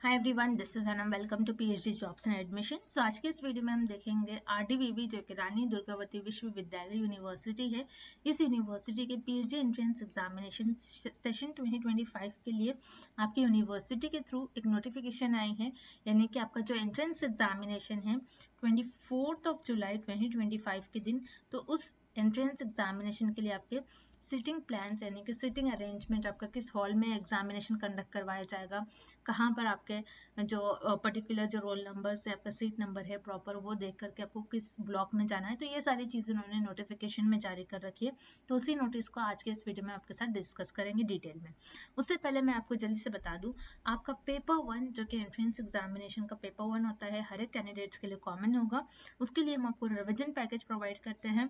Hi everyone, this is Anam. Welcome to PhD jobs and admission. So आज के इस video में हम देखेंगे आरडीवीवी जो कि रानी दुर्गावती विश्वविद्यालय यूनिवर्सिटी है। इस यूनिवर्सिटी के पीएचडी एंट्रेंस एग्जामिनेशन सेशन 2025 के लिए आपकी यूनिवर्सिटी के थ्रू एक नोटिफिकेशन आई है, यानी कि आपका जो एंट्रेंस एग्जामिनेशन है 24 जुलाई 2025 के दिन, तो उस एंट्रेंस एग्जामिनेशन के लिए आपके सिटिंग प्लान्स यानी कि सिटिंग अरेंजमेंट, आपका किस हॉल में एग्जामिनेशन कंडक्ट करवाया जाएगा, कहाँ पर आपके जो पर्टिकुलर जो रोल नंबर से आपका सीट नंबर है प्रॉपर वो देख करके आपको किस ब्लॉक में जाना है, तो ये सारी चीज़ें उन्होंने नोटिफिकेशन में जारी कर रखी है। तो उसी नोटिस को आज के इस वीडियो में आपके साथ डिस्कस करेंगे डिटेल में। उससे पहले मैं आपको जल्दी से बता दूं, आपका पेपर 1 जो कि एंट्रेंस एग्जामिनेशन का पेपर 1 होता है, हर एक कैंडिडेट्स के लिए कॉमन होगा। उसके लिए हम आपको रिविजन पैकेज प्रोवाइड करते हैं,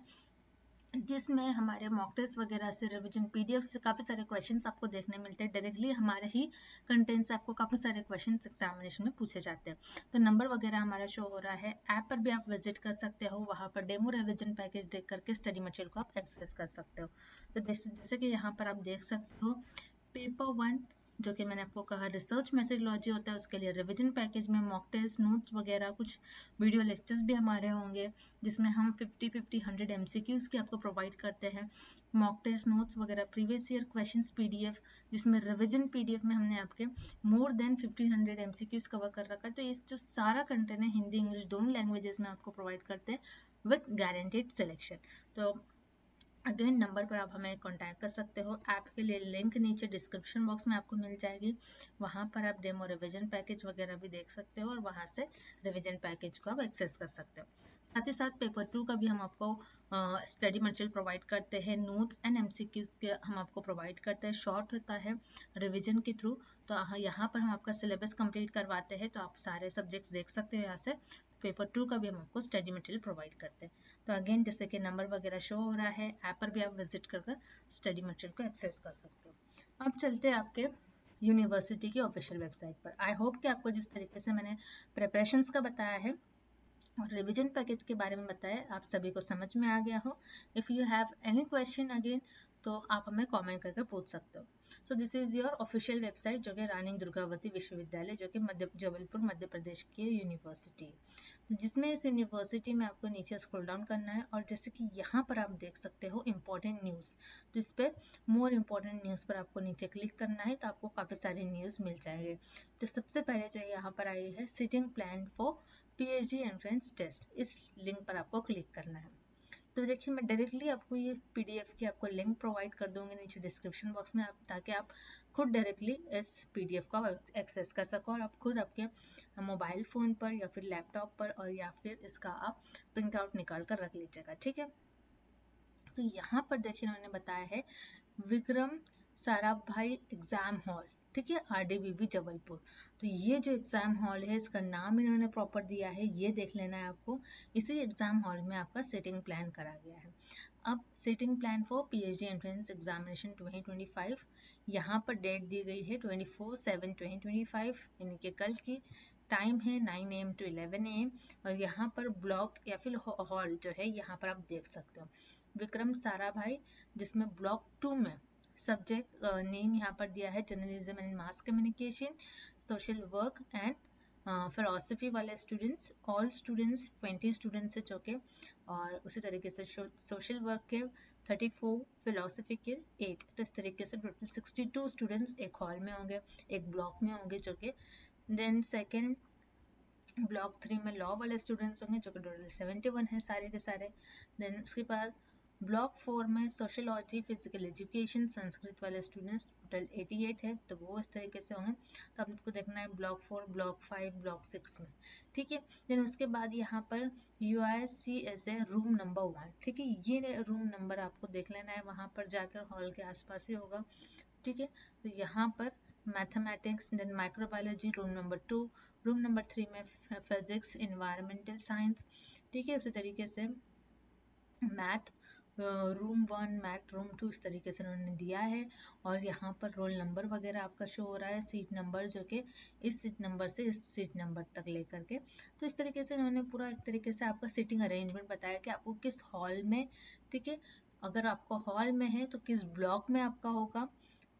जिसमें हमारे मॉक टेस्ट वगैरह से, रिवीजन पीडीएफ से काफ़ी सारे क्वेश्चंस आपको देखने मिलते हैं। डायरेक्टली हमारे ही कंटेंट से आपको काफ़ी सारे क्वेश्चंस एग्जामिनेशन में पूछे जाते हैं। तो नंबर वगैरह हमारा शो हो रहा है, ऐप पर भी आप विजिट कर सकते हो, वहाँ पर डेमो रिवीजन पैकेज देख करके स्टडी मटेरियल को आप एक्सेस कर सकते हो। तो जैसे कि यहाँ पर आप देख सकते हो, पेपर 1 जो कि मैंने आपको कहा रिसर्च मेथोडोलॉजी होता है, उसके लिए रिवीजन पैकेज में मॉक टेस्ट, नोट्स वगैरह, कुछ वीडियो लेक्चर्स भी हमारे होंगे, जिसमें हम 50-100 एमसीक्यूज के आपको प्रोवाइड करते हैं। मॉक टेस्ट, नोट्स वगैरह, प्रीवियस ईयर क्वेश्चंस पीडीएफ, जिसमें रिवीजन पीडीएफ में हमने आपके मोर देन 1500 एमसीक्यूज कवर कर रखा है। तो इस जो सारा कंटेंट है हिंदी इंग्लिश दोनों लैंग्वेजेस में आपको प्रोवाइड करते हैं विद गारंटेड सिलेक्शन। तो अगेन नंबर पर आप हमें कांटेक्ट कर सकते हो। ऐप के लिए लिंक नीचे डिस्क्रिप्शन बॉक्स में आपको मिल जाएगी, वहाँ पर आप डेमो रिवीजन पैकेज वगैरह भी देख सकते हो और वहाँ से रिवीजन पैकेज को आप एक्सेस कर सकते हो। साथ ही साथ पेपर 2 का भी हम आपको स्टडी मटेरियल प्रोवाइड करते हैं, नोट्स एंड एमसीक्यूज के हम आपको प्रोवाइड करते हैं, शॉर्ट होता है रिविजन के थ्रू। तो यहाँ पर हम आपका सिलेबस कंप्लीट करवाते हैं, तो आप सारे सब्जेक्ट्स देख सकते हो यहाँ से। पेपर 2 का भी हम आपको स्टडी मटेरियल प्रोवाइड करते हैं। तो अगेन जैसे कि नंबर वगैरह शो हो रहा है, ऐप पर भी आप विजिट कर स्टडी मटेरियल को एक्सेस कर सकते हो। अब चलते हैं आपके यूनिवर्सिटी की ऑफिशियल वेबसाइट पर। आई होप कि आपको जिस तरीके से मैंने प्रिपरेशंस का बताया है और रिवीजन पैकेज के बारे में बताया, आप सभी को समझ में आ गया हो। If you have any question again, तो आप हमें कमेंट करके पूछ सकते हो। So this is your official website, जो कि रानी दुर्गावती विश्वविद्यालय, जो कि जबलपुर मध्य प्रदेश की यूनिवर्सिटी है, जिसमें इस यूनिवर्सिटी में आपको नीचे स्क्रॉल डाउन करना है और जैसे कि यहाँ पर आप देख सकते हो इम्पोर्टेंट न्यूज़, तो इस पर मोर इम्पोर्टेंट न्यूज़ पर आपको नीचे क्लिक करना है, तो आपको काफ़ी सारी न्यूज़ मिल जाएंगे। तो सबसे पहले जो यहाँ पर आई है, seating plan for PhD entrance test, इस लिंक पर आपको क्लिक करना है। तो देखिए, मैं डायरेक्टली आपको ये पीडीएफ की आपको लिंक प्रोवाइड कर दूंगी नीचे डिस्क्रिप्शन बॉक्स में, ताकि आप खुद डायरेक्टली इस पीडीएफ का एक्सेस कर सको और आप खुद आपके मोबाइल फ़ोन पर या फिर लैपटॉप पर, और या फिर इसका आप प्रिंट आउट निकाल कर रख लीजिएगा, ठीक है। तो यहाँ पर देखिए उन्होंने बताया है विक्रम साराभाई एग्जाम हॉल, ठीक है, आरडीवीवी जबलपुर। तो ये जो एग्जाम हॉल है, इसका नाम इन्होंने प्रॉपर दिया है, ये देख लेना है आपको। इसी एग्जाम हॉल में आपका सिटिंग प्लान करा गया है। अब sitting plan for PhD entrance examination 2025, यहाँ पर डेट दी गई है 24/7/2025, यानी कि कल की। टाइम है 9 AM to 11 AM, और यहाँ पर ब्लॉक या फिर हॉल जो है यहाँ पर आप देख सकते हो विक्रम साराभाई, जिसमें ब्लॉक 2 में सब्जेक्ट नेम यहाँ पर दिया है journalism and mass communication, social work and philosophy वाले स्टूडेंट्स, ऑल स्टूडेंट्स 20 स्टूडेंट्स है जो के, और उसी तरीके से सोशल वर्क के 34, फिलोसफी के 8। तो इस तरीके से टोटल 62 स्टूडेंट्स एक हॉल में होंगे, एक ब्लॉक में होंगे जो कि। देन सेकेंड ब्लॉक 3 में लॉ वाले स्टूडेंट्स होंगे जो कि टोटल 71 है सारे के सारे। देन उसके बाद ब्लॉक 4 में सोशोलॉजी, फिजिकल एजुकेशन, संस्कृत वाले स्टूडेंट्स टोटल 88 है, तो वो इस तरीके से होंगे। तो आपको देखना है ब्लॉक 4, ब्लॉक 5, ब्लॉक 6 में, ठीक है। देन उसके बाद यहाँ पर UICSA रूम नंबर 1, ठीक है, ये रूम नंबर आपको देख लेना है, वहाँ पर जाकर हॉल के आसपास ही होगा, ठीक है। तो यहाँ पर mathematics, then microbiology room number 2, room number 3 में फिजिक्स, इन्वायरमेंटल साइंस, ठीक है। उसी तरीके से मैथ रूम 1, मैथ रूम 2, इस तरीके से उन्होंने दिया है। और यहाँ पर रोल नंबर वगैरह आपका शो हो रहा है, सीट नंबर जो कि इस सीट नंबर से इस सीट नंबर तक लेकर के। तो इस तरीके से उन्होंने पूरा एक तरीके से आपका सीटिंग अरेंजमेंट बताया कि आपको किस हॉल में, ठीक है, अगर आपको हॉल में है तो किस ब्लॉक में आपका होगा,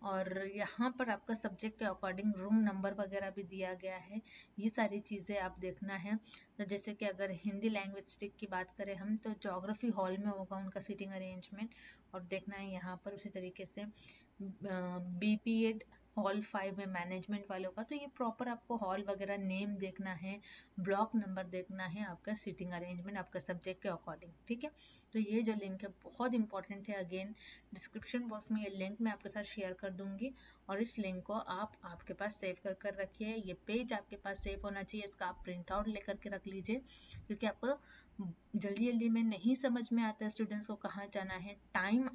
और यहाँ पर आपका सब्जेक्ट के अकॉर्डिंग रूम नंबर वगैरह भी दिया गया है। ये सारी चीज़ें आप देखना है। तो जैसे कि अगर हिंदी लैंग्वेज की बात करें हम, तो ज्योग्राफी हॉल में होगा उनका सीटिंग अरेंजमेंट, और देखना है यहाँ पर उसी तरीके से BPED हॉल 5 में मैनेजमेंट वालों का। तो ये प्रॉपर आपको हॉल वगैरह नेम देखना है, ब्लॉक नंबर देखना है, आपका सीटिंग अरेंजमेंट आपका सब्जेक्ट के अकॉर्डिंग, ठीक है। तो ये जो लिंक है बहुत इंपॉर्टेंट है। अगेन डिस्क्रिप्शन बॉक्स में ये लिंक मैं आपके साथ शेयर कर दूंगी, और इस लिंक को आप आपके पास सेव कर रखिए। ये पेज आपके पास सेव होना चाहिए, इसका आप प्रिंट आउट लेकर के रख लीजिए, क्योंकि आपको जल्दी जल्दी में नहीं समझ में आता है स्टूडेंट्स को कहाँ जाना है। टाइम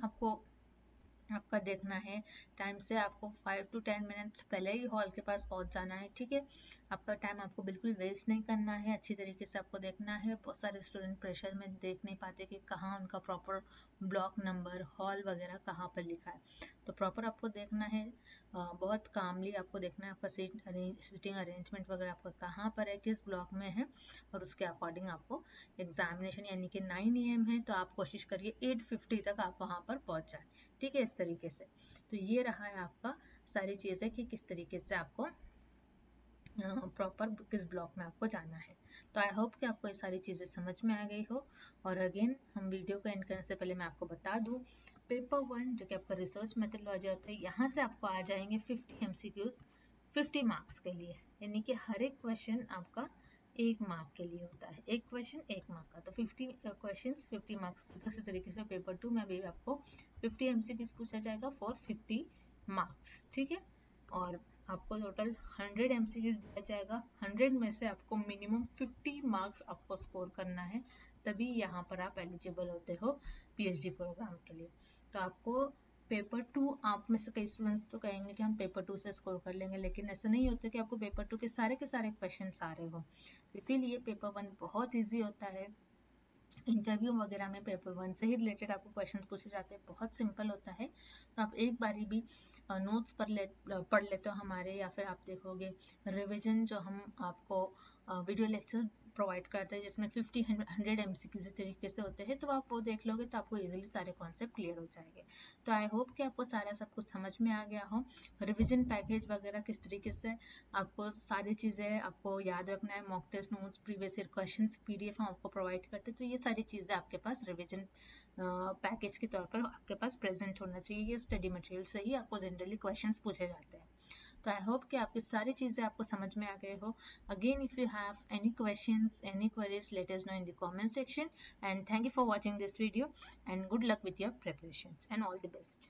आपका देखना है, टाइम से आपको 5 to 10 मिनट्स पहले ही हॉल के पास पहुंच जाना है, ठीक है। आपका टाइम आपको बिल्कुल वेस्ट नहीं करना है, अच्छी तरीके से आपको देखना है। बहुत सारे स्टूडेंट प्रेशर में देख नहीं पाते कि कहाँ उनका प्रॉपर ब्लॉक नंबर हॉल वगैरह कहाँ पर लिखा है। तो प्रॉपर आपको देखना है, बहुत कामली आपको देखना है आपका सीटिंग अरेंजमेंट वगैरह आपका कहाँ पर है, किस ब्लॉक में है, और उसके अकॉर्डिंग आपको एग्जामिनेशन, यानी कि 9 AM है तो आप कोशिश करिए 8:50 तक आप वहाँ पर पहुँच जाए, ठीक है, इस तरीके से। तो ये रहा है आपका सारी चीज़ें कि किस तरीके से आपको प्रॉपर किस ब्लॉक में आपको जाना है। तो आई होप कि आपको ये सारी चीज़ें समझ में आ गई हो। और अगेन हम वीडियो को एंड करने से पहले मैं आपको बता दूं, पेपर 1 जो कि आपका रिसर्च मेथोडोलॉजी होता है, यहाँ से आपको आ जाएंगे 50 MCQs 50 मार्क्स के लिए, यानी कि हर एक क्वेश्चन आपका 1 मार्क के लिए होता है, एक क्वेश्चन 1 मार्क का। तो 50 क्वेश्चंस 50 मार्क्स। उसी तरीके से पेपर 2 में भी आपको 50 MCQs पूछा जाएगा फॉर 50 मार्क्स, ठीक है। और आपको टोटल 100 MCQs दिया जाएगा, 100 में से आपको मिनिमम 50 मार्क्स आपको स्कोर करना है, तभी यहाँ पर आप एलिजिबल होते हो PhD प्रोग्राम के लिए। तो आपको पेपर 2, आप में से कई स्टूडेंट्स तो कहेंगे कि हम पेपर 2 से स्कोर कर लेंगे, लेकिन ऐसा नहीं होता कि आपको पेपर 2 के सारे क्वेश्चन आ रहे हो। इसीलिए पेपर 1 बहुत ईजी होता है। इंटरव्यू वगैरह में पेपर 1 से ही रिलेटेड आपको क्वेश्चन पूछे जाते हैं, बहुत सिंपल होता है। तो आप एक बारी भी नोट्स पढ़ लेते हो हमारे, या फिर आप देखोगे रिवीजन जो हम आपको वीडियो लेक्चर्स प्रोवाइड करते हैं, जिसमें 50-100 MCQs इस तरीके से होते हैं, तो आप वो देख लोगे तो आपको इजीली सारे कॉन्सेप्ट क्लियर हो जाएंगे। तो आई होप कि आपको सारा सब कुछ समझ में आ गया हो। रिवीजन पैकेज वगैरह किस तरीके से आपको सारी चीज़ें आपको याद रखना है, mock test notes, previous year questions PDF हम आपको प्रोवाइड करते हैं। तो ये सारी चीज़ें आपके पास रिवीजन पैकेज के तौर पर आपके पास प्रेजेंट होना चाहिए। ये स्टडी मटेरियल से ही आपको जनरली क्वेश्चंस पूछे जाते हैं। तो आई होप कि आपकी सारी चीज़ें आपको समझ में आ गए हो। Again if you have any questions, any queries, let us know in the comment section, and thank you for watching this video, and good luck with your preparations, and all the best.